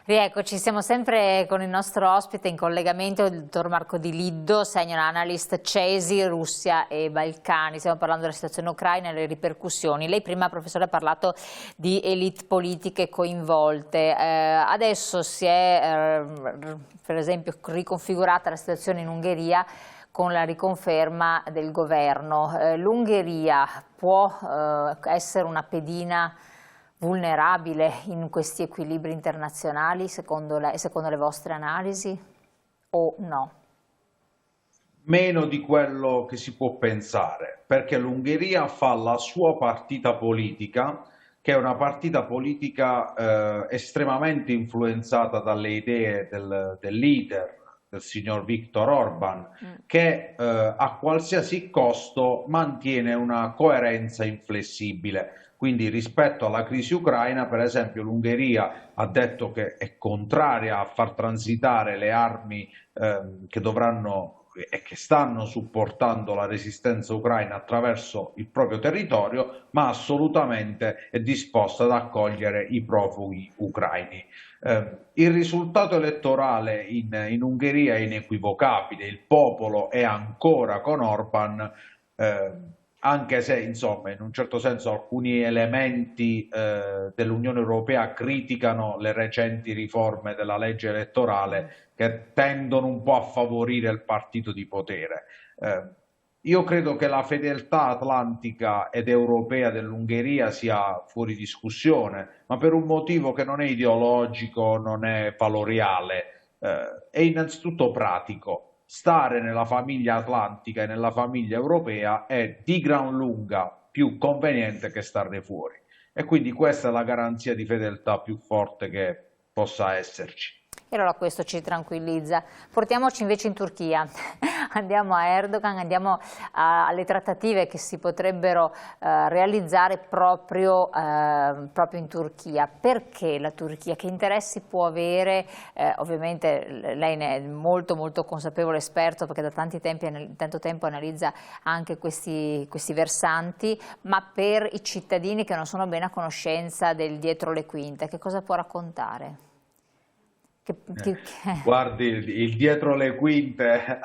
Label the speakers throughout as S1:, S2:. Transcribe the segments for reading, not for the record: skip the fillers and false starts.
S1: Rieccoci, siamo sempre con il nostro ospite in collegamento, il dottor Marco Di Liddo, senior analyst CESI, Russia e Balcani. Stiamo parlando della situazione ucraina e le ripercussioni. Lei prima, professore, ha parlato di elite politiche coinvolte. Adesso si è, per esempio, riconfigurata la situazione in Ungheria con la riconferma del governo. L'Ungheria può essere una pedina vulnerabile in questi equilibri internazionali, secondo le vostre analisi, o no?
S2: Meno di quello che si può pensare, perché l'Ungheria fa la sua partita politica, che è una partita politica estremamente influenzata dalle idee del leader, del signor Viktor Orban, che a qualsiasi costo mantiene una coerenza inflessibile. Quindi rispetto alla crisi ucraina, per esempio, l'Ungheria ha detto che è contraria a far transitare le armi che dovranno e che stanno supportando la resistenza ucraina attraverso il proprio territorio, ma assolutamente è disposta ad accogliere i profughi ucraini. Il risultato elettorale in Ungheria è inequivocabile, il popolo è ancora con Orban, anche se insomma in un certo senso alcuni elementi dell'Unione Europea criticano le recenti riforme della legge elettorale che tendono un po' a favorire il partito di potere. Io credo che la fedeltà atlantica ed europea dell'Ungheria sia fuori discussione, ma per un motivo che non è ideologico, non è valoriale, è innanzitutto pratico. Stare nella famiglia atlantica e nella famiglia europea è di gran lunga più conveniente che starne fuori. E quindi questa è la garanzia di fedeltà più forte che possa esserci.
S1: E allora questo ci tranquillizza. Portiamoci invece in Turchia, andiamo a Erdogan, andiamo alle trattative che si potrebbero realizzare proprio in Turchia. Perché la Turchia? Che interessi può avere? Ovviamente lei ne è molto molto consapevole, esperto, perché da tanto tempo analizza anche questi versanti, ma per i cittadini che non sono bene a conoscenza del dietro le quinte, che cosa può raccontare? Che, che-
S2: Guardi, il dietro le quinte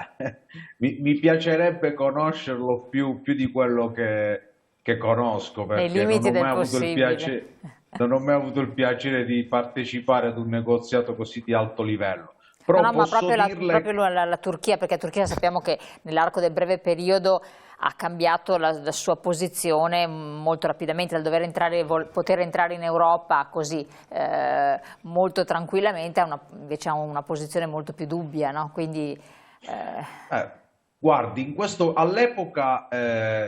S2: mi piacerebbe conoscerlo più di quello che conosco,
S1: Nei
S2: perché non
S1: limiti
S2: ho
S1: del
S2: mai avuto il
S1: possibile.
S2: piacere, non ho mai avuto il piacere di partecipare ad un negoziato così di alto livello.
S1: No,
S2: Però
S1: no, ma
S2: posso
S1: proprio
S2: dirle.
S1: la Turchia, perché la Turchia sappiamo che nell'arco del breve periodo ha cambiato la sua posizione molto rapidamente, dal dover entrare, poter entrare in Europa così molto tranquillamente, invece ha una posizione molto più dubbia, no? Quindi,
S2: Eh, Guardi, all'epoca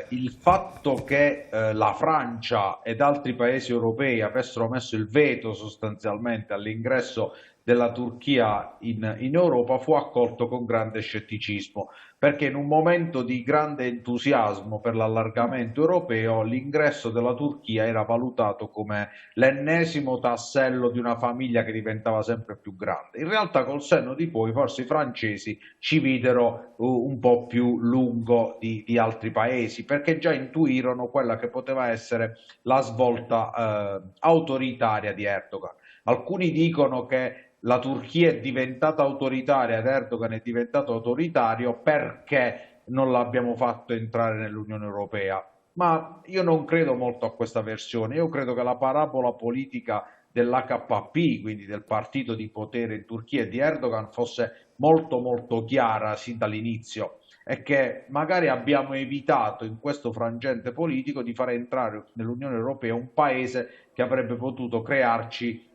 S2: il fatto che la Francia ed altri paesi europei avessero messo il veto sostanzialmente all'ingresso della Turchia in Europa fu accolto con grande scetticismo, perché in un momento di grande entusiasmo per l'allargamento europeo, l'ingresso della Turchia era valutato come l'ennesimo tassello di una famiglia che diventava sempre più grande. In realtà, col senno di poi, forse i francesi ci videro un po' più lungo di altri paesi, perché già intuirono quella che poteva essere la svolta autoritaria di Erdogan. Alcuni dicono che la Turchia è diventata autoritaria ed Erdogan è diventato autoritario perché non l'abbiamo fatto entrare nell'Unione Europea. Ma io non credo molto a questa versione, io credo che la parabola politica dell'HP, quindi del partito di potere in Turchia e di Erdogan, fosse molto molto chiara sin dall'inizio e che magari abbiamo evitato in questo frangente politico di far entrare nell'Unione Europea un paese che avrebbe potuto crearci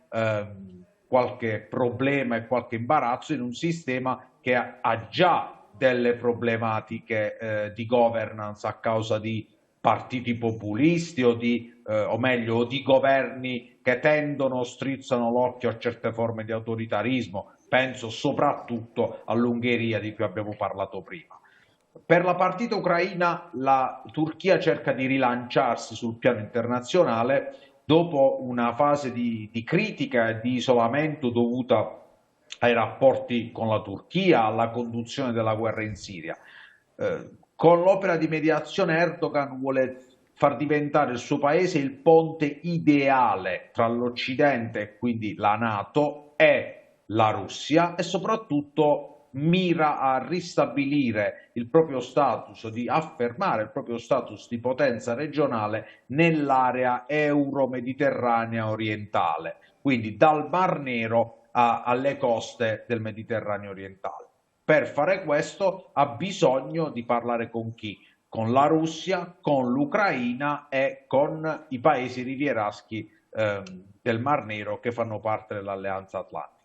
S2: qualche problema e qualche imbarazzo in un sistema che ha già delle problematiche di governance a causa di partiti populisti o meglio, o di governi che tendono o strizzano l'occhio a certe forme di autoritarismo. Penso soprattutto all'Ungheria di cui abbiamo parlato prima. Per la partita ucraina la Turchia cerca di rilanciarsi sul piano internazionale dopo una fase di critica e di isolamento dovuta ai rapporti con la Turchia, alla conduzione della guerra in Siria. Con l'opera di mediazione Erdogan vuole far diventare il suo paese il ponte ideale tra l'Occidente, e quindi la NATO, e la Russia, e soprattutto mira a ristabilire il proprio status, di affermare il proprio status di potenza regionale nell'area euro-mediterranea orientale, quindi dal Mar Nero alle coste del Mediterraneo orientale. Per fare questo ha bisogno di parlare con chi? Con la Russia, con l'Ucraina e con i paesi rivieraschi del Mar Nero che fanno parte dell'Alleanza Atlantica.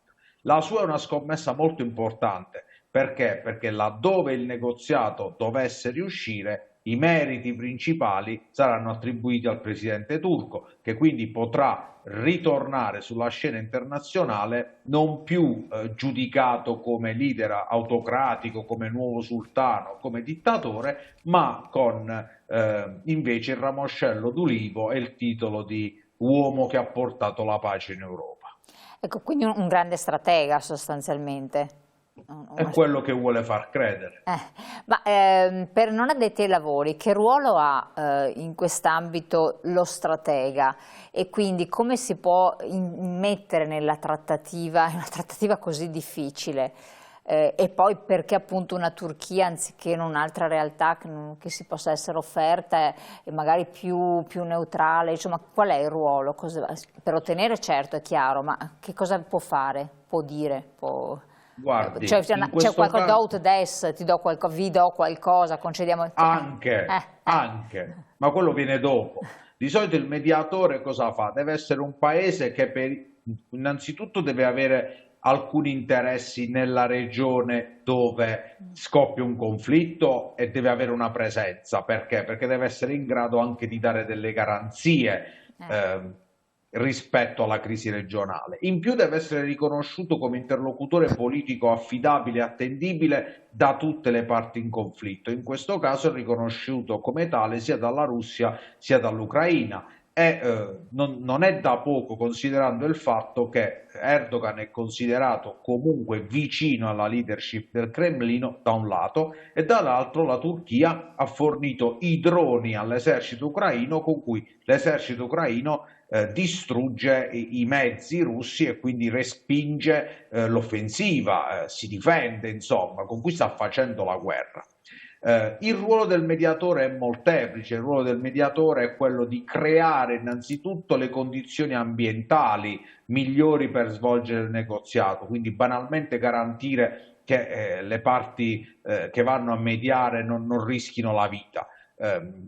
S2: La sua è una scommessa molto importante, perché? Perché laddove il negoziato dovesse riuscire, i meriti principali saranno attribuiti al presidente turco, che quindi potrà ritornare sulla scena internazionale non più giudicato come leader autocratico, come nuovo sultano, come dittatore, ma con invece il ramoscello d'ulivo e il titolo di uomo che ha portato la pace in Europa.
S1: Ecco, quindi un grande stratega sostanzialmente.
S2: È quello che vuole far credere.
S1: Ma per non addetti ai lavori, che ruolo ha in quest'ambito lo stratega e quindi come si può mettere nella trattativa, in una trattativa così difficile? E poi perché appunto una Turchia anziché in un'altra realtà che si possa essere offerta e magari più neutrale, insomma qual è il ruolo? Per ottenere certo è chiaro, ma che cosa può fare, può dire?
S2: Guardi,
S1: C'è
S2: in
S1: qualcosa,
S2: questo caso
S1: do des, vi do qualcosa, concediamo...
S2: anche, ma quello viene dopo. Di solito il mediatore cosa fa? Deve essere un paese che innanzitutto deve avere alcuni interessi nella regione dove scoppia un conflitto e deve avere una presenza. Perché? Perché deve essere in grado anche di dare delle garanzie rispetto alla crisi regionale. In più deve essere riconosciuto come interlocutore politico affidabile e attendibile da tutte le parti in conflitto. In questo caso è riconosciuto come tale sia dalla Russia sia dall'Ucraina. Non è da poco, considerando il fatto che Erdogan è considerato comunque vicino alla leadership del Cremlino da un lato, e dall'altro la Turchia ha fornito i droni all'esercito ucraino con cui l'esercito ucraino distrugge i mezzi russi e quindi respinge l'offensiva, si difende, insomma, con cui sta facendo la guerra. Il ruolo del mediatore è molteplice. Il ruolo del mediatore è quello di creare innanzitutto le condizioni ambientali migliori per svolgere il negoziato, quindi banalmente garantire che le parti che vanno a mediare non rischino la vita.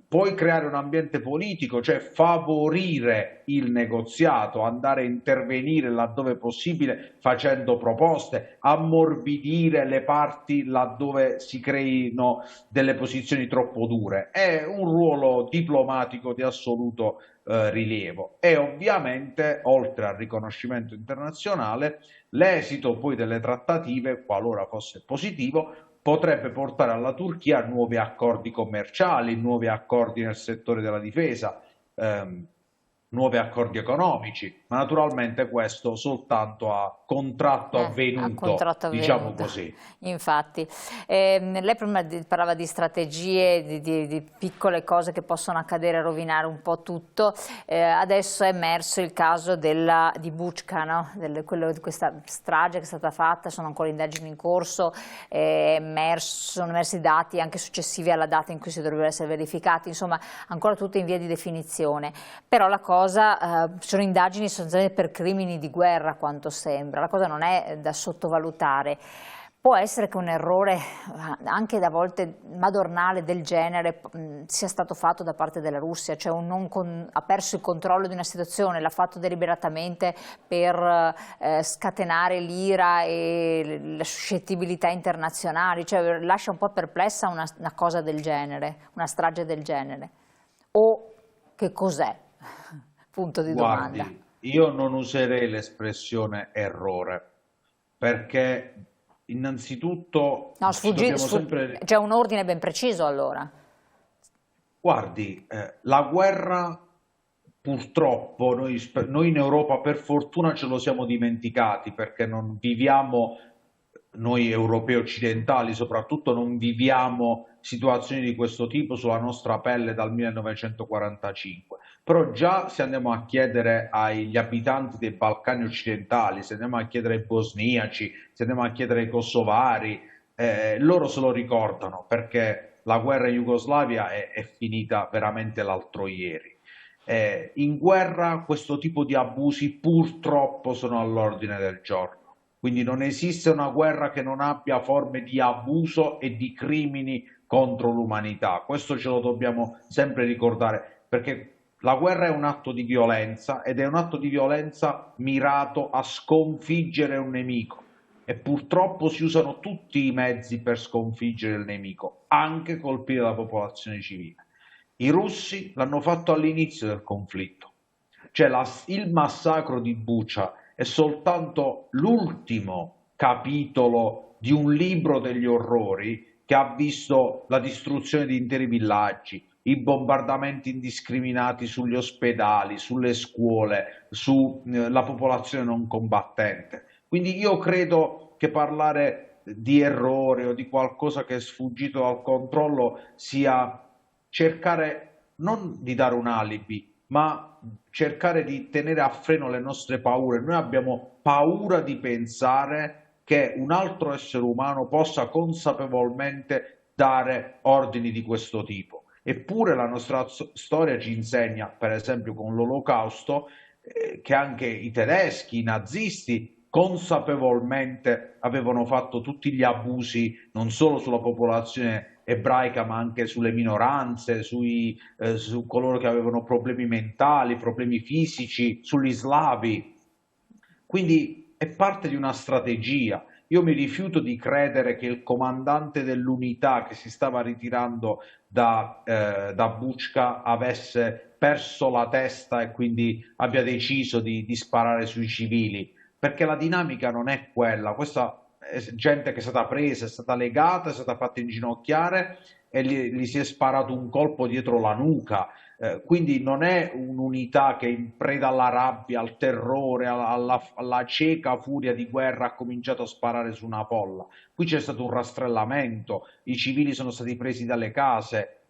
S2: Poi creare un ambiente politico, cioè favorire il negoziato, andare a intervenire laddove possibile facendo proposte, ammorbidire le parti laddove si creino delle posizioni troppo dure. È un ruolo diplomatico di assoluto rilievo, e ovviamente oltre al riconoscimento internazionale l'esito poi delle trattative, qualora fosse positivo, potrebbe portare alla Turchia a nuovi accordi commerciali, nuovi accordi nel settore della difesa, nuovi accordi economici, ma naturalmente questo soltanto a contratto avvenuto, diciamo così.
S1: Infatti, lei prima parlava di strategie, di piccole cose che possono accadere e rovinare un po' tutto. Adesso è emerso il caso di Bučka, no? Di questa strage che è stata fatta, sono ancora indagini in corso, sono emersi dati anche successivi alla data in cui si dovrebbero essere verificati, insomma ancora tutto in via di definizione. Però la cosa, sono indagini sostanzialmente per crimini di guerra, quanto sembra, la cosa non è da sottovalutare. Può essere che un errore anche da volte madornale del genere sia stato fatto da parte della Russia, cioè ha perso il controllo di una situazione, l'ha fatto deliberatamente per scatenare l'ira e le suscettibilità internazionali, cioè lascia un po' perplessa una cosa del genere, una strage del genere. O che cos'è? Punto di domanda.
S2: Guardi, io non userei l'espressione errore, perché innanzitutto
S1: No,
S2: sempre...
S1: c'è un ordine ben preciso allora.
S2: Guardi, la guerra purtroppo noi in Europa per fortuna ce lo siamo dimenticati, perché non viviamo, noi europei occidentali soprattutto, non viviamo situazioni di questo tipo sulla nostra pelle dal 1945. Però già se andiamo a chiedere agli abitanti dei Balcani occidentali, se andiamo a chiedere ai bosniaci, se andiamo a chiedere ai kosovari, loro se lo ricordano perché la guerra in Jugoslavia è finita veramente l'altro ieri. In guerra questo tipo di abusi purtroppo sono all'ordine del giorno, quindi non esiste una guerra che non abbia forme di abuso e di crimini contro l'umanità. Questo ce lo dobbiamo sempre ricordare perché la guerra è un atto di violenza ed è un atto di violenza mirato a sconfiggere un nemico e purtroppo si usano tutti i mezzi per sconfiggere il nemico, anche colpire la popolazione civile. I russi l'hanno fatto all'inizio del conflitto, cioè il massacro di Bucha è soltanto l'ultimo capitolo di un libro degli orrori che ha visto la distruzione di interi villaggi, i bombardamenti indiscriminati sugli ospedali, sulle scuole, sulla popolazione non combattente. Quindi io credo che parlare di errore o di qualcosa che è sfuggito dal controllo sia cercare non di dare un alibi, ma cercare di tenere a freno le nostre paure. Noi abbiamo paura di pensare che un altro essere umano possa consapevolmente dare ordini di questo tipo. Eppure la nostra storia ci insegna, per esempio con l'Olocausto, che anche i tedeschi, i nazisti, consapevolmente avevano fatto tutti gli abusi non solo sulla popolazione ebraica, ma anche sulle minoranze, su coloro che avevano problemi mentali, problemi fisici, sugli slavi. Quindi è parte di una strategia. Io mi rifiuto di credere che il comandante dell'unità che si stava ritirando da Bučka avesse perso la testa e quindi abbia deciso di sparare sui civili, perché la dinamica non è quella. Questa è gente che è stata presa, è stata legata, è stata fatta inginocchiare e gli si è sparato un colpo dietro la nuca. Quindi non è un'unità che in preda alla rabbia, al terrore, alla cieca furia di guerra ha cominciato a sparare su una polla. Qui c'è stato un rastrellamento, i civili sono stati presi dalle case,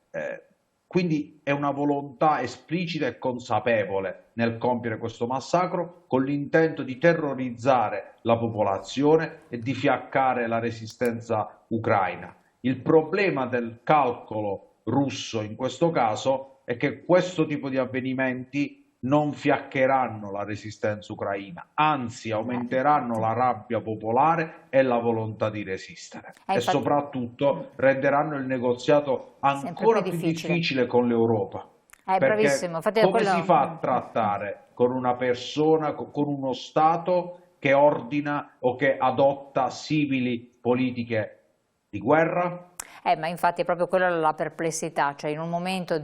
S2: quindi è una volontà esplicita e consapevole nel compiere questo massacro con l'intento di terrorizzare la popolazione e di fiaccare la resistenza ucraina. Il problema del calcolo russo in questo caso è che questo tipo di avvenimenti non fiaccheranno la resistenza ucraina, anzi aumenteranno
S1: Infatti.
S2: la rabbia popolare e la volontà di resistere e
S1: Infatti.
S2: soprattutto renderanno il negoziato
S1: Sempre più
S2: ancora più
S1: difficile.
S2: difficile con l'Europa.
S1: Bravissimo,
S2: Perché
S1: infatti da
S2: come si
S1: quello...
S2: fa a trattare con una persona, con uno Stato che ordina o che adotta simili politiche di guerra?
S1: Ma infatti è proprio quella la perplessità, cioè in un momento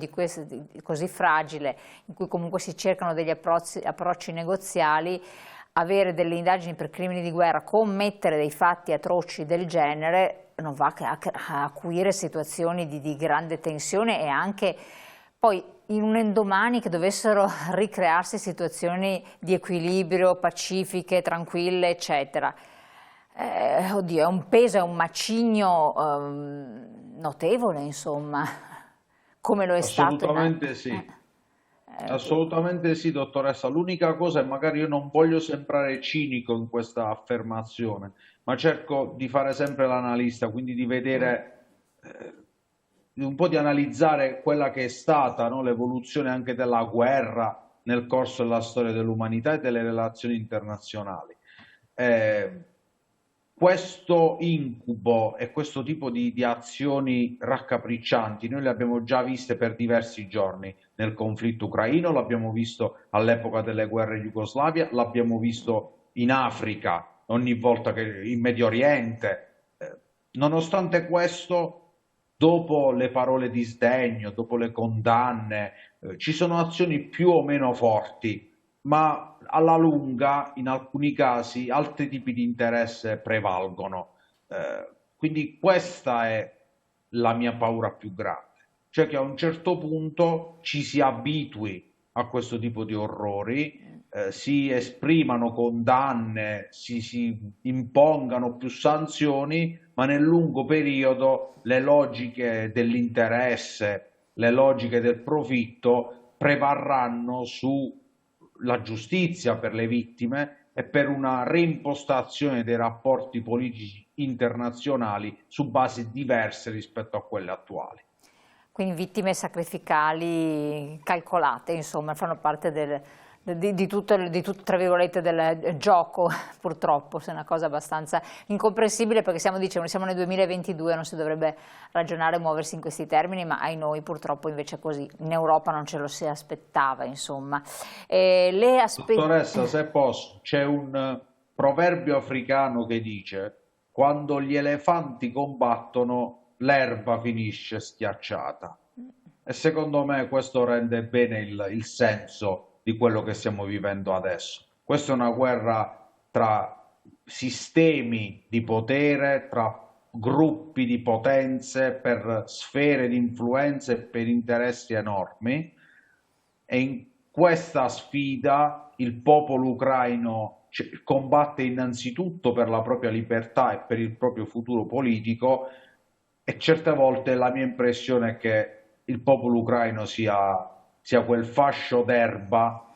S1: così fragile, in cui comunque si cercano degli approcci negoziali, avere delle indagini per crimini di guerra, commettere dei fatti atroci del genere, non va che a acuire situazioni di grande tensione e anche poi in un indomani che dovessero ricrearsi situazioni di equilibrio, pacifiche, tranquille, eccetera. Oddio, è un peso, è un macigno notevole, insomma, come lo è stato
S2: Assolutamente sì. Assolutamente sì, dottoressa. L'unica cosa è magari io non voglio sembrare cinico in questa affermazione, ma cerco di fare sempre l'analista, quindi di vedere, un po' di analizzare quella che è stata, no, l'evoluzione anche della guerra nel corso della storia dell'umanità e delle relazioni internazionali. Eh, Questo incubo e questo tipo di azioni raccapriccianti noi le abbiamo già viste per diversi giorni nel conflitto ucraino, l'abbiamo visto all'epoca delle guerre in Jugoslavia, l'abbiamo visto in Africa ogni volta che in Medio Oriente. Nonostante questo, dopo le parole di sdegno, dopo le condanne, ci sono azioni più o meno forti, ma alla lunga, in alcuni casi, altri tipi di interesse prevalgono. Quindi questa è la mia paura più grande, cioè che a un certo punto ci si abitui a questo tipo di orrori si esprimano condanne, si impongano più sanzioni, ma nel lungo periodo le logiche dell'interesse, le logiche del profitto prevarranno sulla giustizia per le vittime e per una reimpostazione dei rapporti politici internazionali su basi diverse rispetto a quelle attuali.
S1: Quindi vittime sacrificali calcolate, insomma, fanno parte di tutto, tra virgolette, del gioco, purtroppo, è una cosa abbastanza incomprensibile perché siamo nel 2022, non si dovrebbe ragionare e muoversi in questi termini, ma ai noi purtroppo invece è così. In Europa non ce lo si aspettava, insomma.
S2: Dottoressa, se posso, c'è un proverbio africano che dice: quando gli elefanti combattono, l'erba finisce schiacciata. E secondo me questo rende bene il senso di quello che stiamo vivendo adesso. Questa è una guerra tra sistemi di potere, tra gruppi di potenze, per sfere di influenza e per interessi enormi. E in questa sfida il popolo ucraino combatte innanzitutto per la propria libertà e per il proprio futuro politico, e certe volte la mia impressione è che il popolo ucraino sia quel fascio d'erba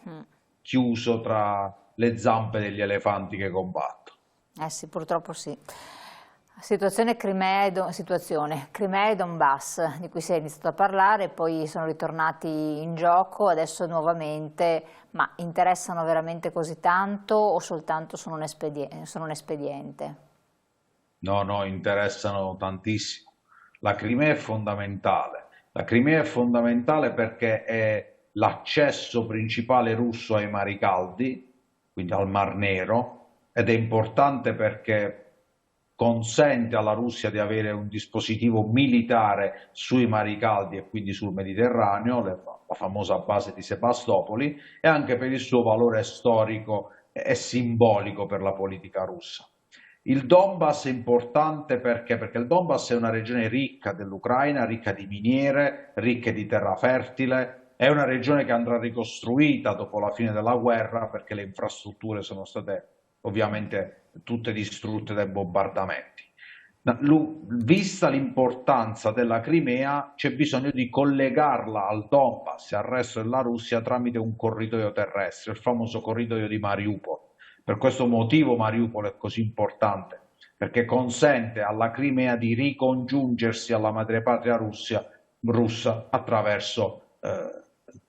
S2: chiuso tra le zampe degli elefanti che combattono.
S1: Eh sì, purtroppo sì. Crimea e Donbass, di cui si è iniziato a parlare, poi sono ritornati in gioco, adesso nuovamente, ma interessano veramente così tanto o soltanto sono un espediente?
S2: No, no, interessano tantissimo. La Crimea è fondamentale. La Crimea è fondamentale perché è l'accesso principale russo ai mari caldi, quindi al Mar Nero, ed è importante perché consente alla Russia di avere un dispositivo militare sui mari caldi e quindi sul Mediterraneo, la famosa base di Sebastopoli, e anche per il suo valore storico e simbolico per la politica russa. Il Donbass è importante perché il Donbass è una regione ricca dell'Ucraina, ricca di miniere, ricca di terra fertile, è una regione che andrà ricostruita dopo la fine della guerra perché le infrastrutture sono state ovviamente tutte distrutte dai bombardamenti. Vista l'importanza della Crimea, c'è bisogno di collegarla al Donbass e al resto della Russia tramite un corridoio terrestre, il famoso corridoio di Mariupol. Per questo motivo Mariupol è così importante, perché consente alla Crimea di ricongiungersi alla madrepatria russa attraverso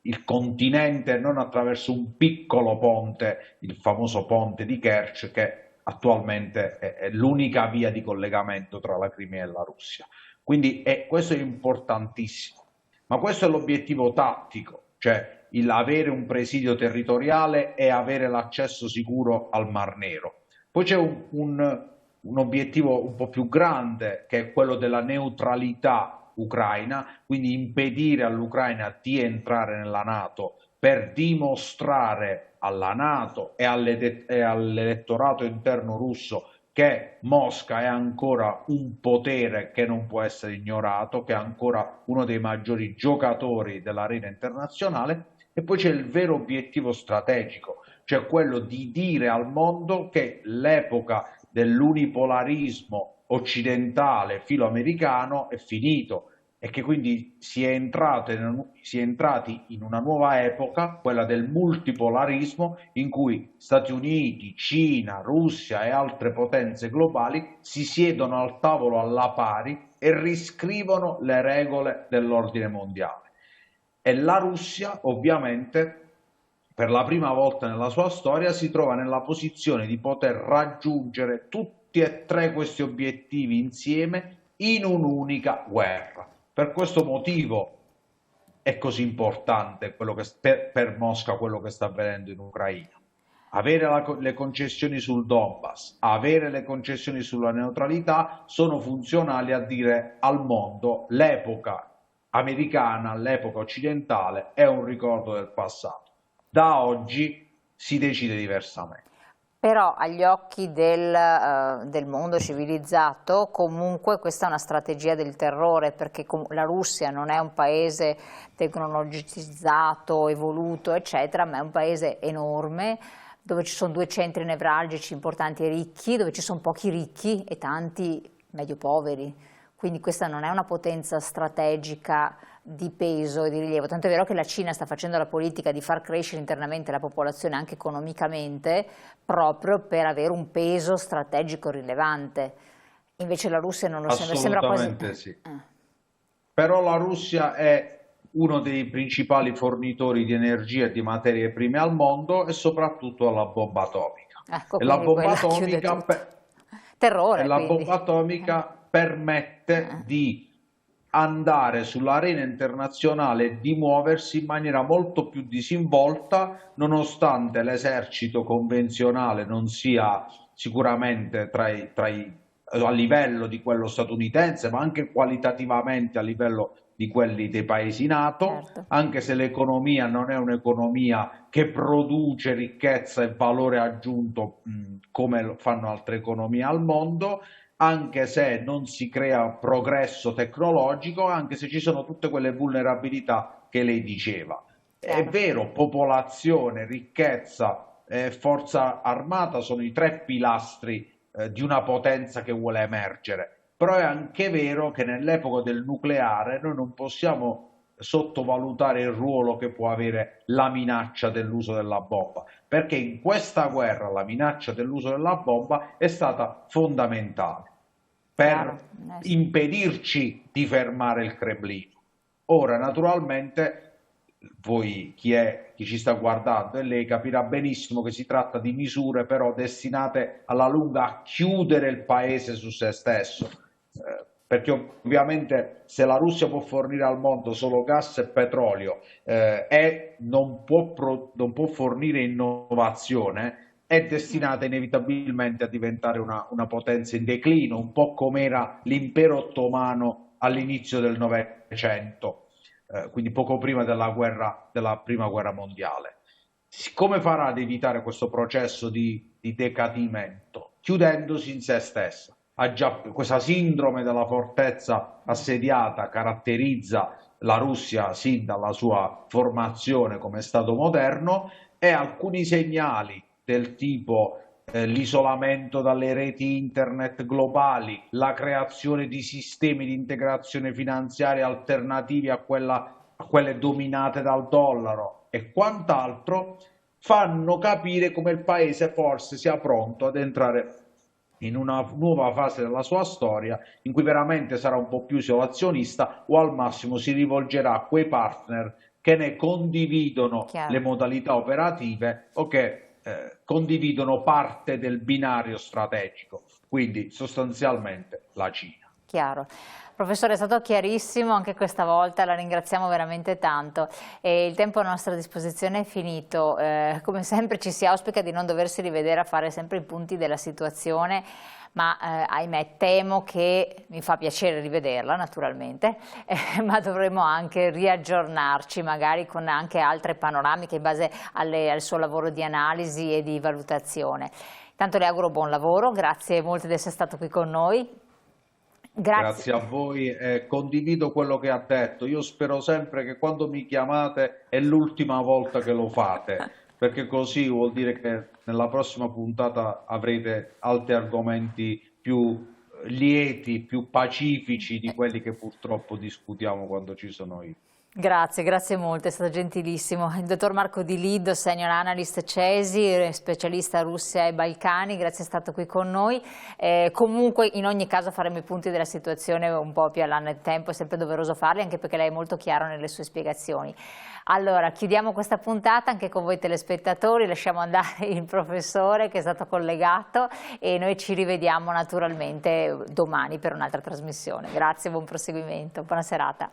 S2: il continente, non attraverso un piccolo ponte, il famoso ponte di Kerch, che attualmente è l'unica via di collegamento tra la Crimea e la Russia. Quindi questo è importantissimo, ma questo è l'obiettivo tattico, cioè avere un presidio territoriale e avere l'accesso sicuro al Mar Nero. Poi c'è un obiettivo un po' più grande, che è quello della neutralità ucraina, quindi impedire all'Ucraina di entrare nella NATO per dimostrare alla NATO e all'elettorato interno russo che Mosca è ancora un potere che non può essere ignorato, che è ancora uno dei maggiori giocatori dell'arena internazionale. E poi c'è il vero obiettivo strategico, cioè quello di dire al mondo che l'epoca dell'unipolarismo occidentale filoamericano è finito e che quindi si è entrati in una nuova epoca, quella del multipolarismo, in cui Stati Uniti, Cina, Russia e altre potenze globali si siedono al tavolo alla pari e riscrivono le regole dell'ordine mondiale. E la Russia, ovviamente, per la prima volta nella sua storia, si trova nella posizione di poter raggiungere tutti e tre questi obiettivi insieme in un'unica guerra. Per questo motivo è così importante per Mosca quello che sta avvenendo in Ucraina. Avere le concessioni sul Donbass, avere le concessioni sulla neutralità sono funzionali a dire al mondo: l'epoca americana, l'epoca occidentale è un ricordo del passato. Da oggi si decide diversamente.
S1: Però agli occhi del mondo civilizzato comunque questa è una strategia del terrore, perché la Russia non è un paese tecnologizzato, evoluto, eccetera, ma è un paese enorme, dove ci sono due centri nevralgici importanti e ricchi, dove ci sono pochi ricchi e tanti medio poveri. Quindi questa non è una potenza strategica di peso e di rilievo, tanto è vero che la Cina sta facendo la politica di far crescere internamente la popolazione anche economicamente, proprio per avere un peso strategico rilevante. Invece la Russia non lo sembra quasi...
S2: Assolutamente sì. Però la Russia è uno dei principali fornitori di energia e di materie prime al mondo e soprattutto alla bomba atomica.
S1: Ecco,
S2: E la
S1: quindi
S2: bomba
S1: quella chiude
S2: atomica,
S1: tutto. Terrore, quindi.
S2: permette di andare sull'arena internazionale e di muoversi in maniera molto più disinvolta, nonostante l'esercito convenzionale non sia sicuramente a livello di quello statunitense, ma anche qualitativamente a livello di quelli dei paesi NATO,
S1: Certo.
S2: anche se l'economia non è un'economia che produce ricchezza e valore aggiunto come lo fanno altre economie al mondo, anche se non si crea progresso tecnologico, anche se ci sono tutte quelle vulnerabilità che lei diceva. È
S1: Chiaro.
S2: vero, popolazione, ricchezza e forza armata sono i tre pilastri di una potenza che vuole emergere, però è anche vero che nell'epoca del nucleare noi non possiamo sottovalutare il ruolo che può avere la minaccia dell'uso della bomba, perché in questa guerra la minaccia dell'uso della bomba è stata fondamentale
S1: Chiaro.
S2: per impedirci di fermare il Cremlino. Ora, naturalmente, voi chi ci sta guardando e lei capirà benissimo che si tratta di misure però destinate alla lunga a chiudere il paese su se stesso, perché ovviamente se la Russia può fornire al mondo solo gas e petrolio e non può fornire innovazione, è destinata inevitabilmente a diventare una potenza in declino, un po' come era l'impero ottomano all'inizio del Novecento, quindi poco prima della prima guerra mondiale. Come farà ad evitare questo processo di decadimento? Chiudendosi in se stessa. Questa sindrome della fortezza assediata caratterizza la Russia sin dalla sua formazione come Stato moderno, e alcuni segnali del tipo l'isolamento dalle reti internet globali, la creazione di sistemi di integrazione finanziaria alternativi a quelle dominate dal dollaro e quant'altro, fanno capire come il paese forse sia pronto ad entrare in una nuova fase della sua storia in cui veramente sarà un po' più isolazionista o al massimo si rivolgerà a quei partner che ne condividono le
S1: Chiaro.
S2: modalità operative o che condividono parte del binario strategico, quindi sostanzialmente la Cina.
S1: Chiaro. Professore, è stato chiarissimo anche questa volta, la ringraziamo veramente tanto. E il tempo a nostra disposizione è finito. Come sempre ci si auspica di non doversi rivedere a fare sempre i punti della situazione, ma ahimè temo che, mi fa piacere rivederla naturalmente, ma dovremo anche riaggiornarci magari con anche altre panoramiche in base al suo lavoro di analisi e di valutazione. Tanto le auguro buon lavoro, grazie molto di essere stato qui con noi.
S2: Grazie a voi, condivido quello che ha detto. Io spero sempre che quando mi chiamate è l'ultima volta che lo fate, perché così vuol dire che nella prossima puntata avrete altri argomenti più lieti, più pacifici di quelli che purtroppo discutiamo quando ci sono io.
S1: Grazie, grazie molto, è stato gentilissimo. Il dottor Marco Di Liddo, senior analyst CESI, specialista Russia e Balcani, grazie, è stato qui con noi. Comunque in ogni caso faremo i punti della situazione un po' più all'anno e tempo, è sempre doveroso farli anche perché lei è molto chiaro nelle sue spiegazioni. Allora, chiudiamo questa puntata anche con voi telespettatori, lasciamo andare il professore che è stato collegato e noi ci rivediamo naturalmente domani per un'altra trasmissione. Grazie, buon proseguimento, buona serata.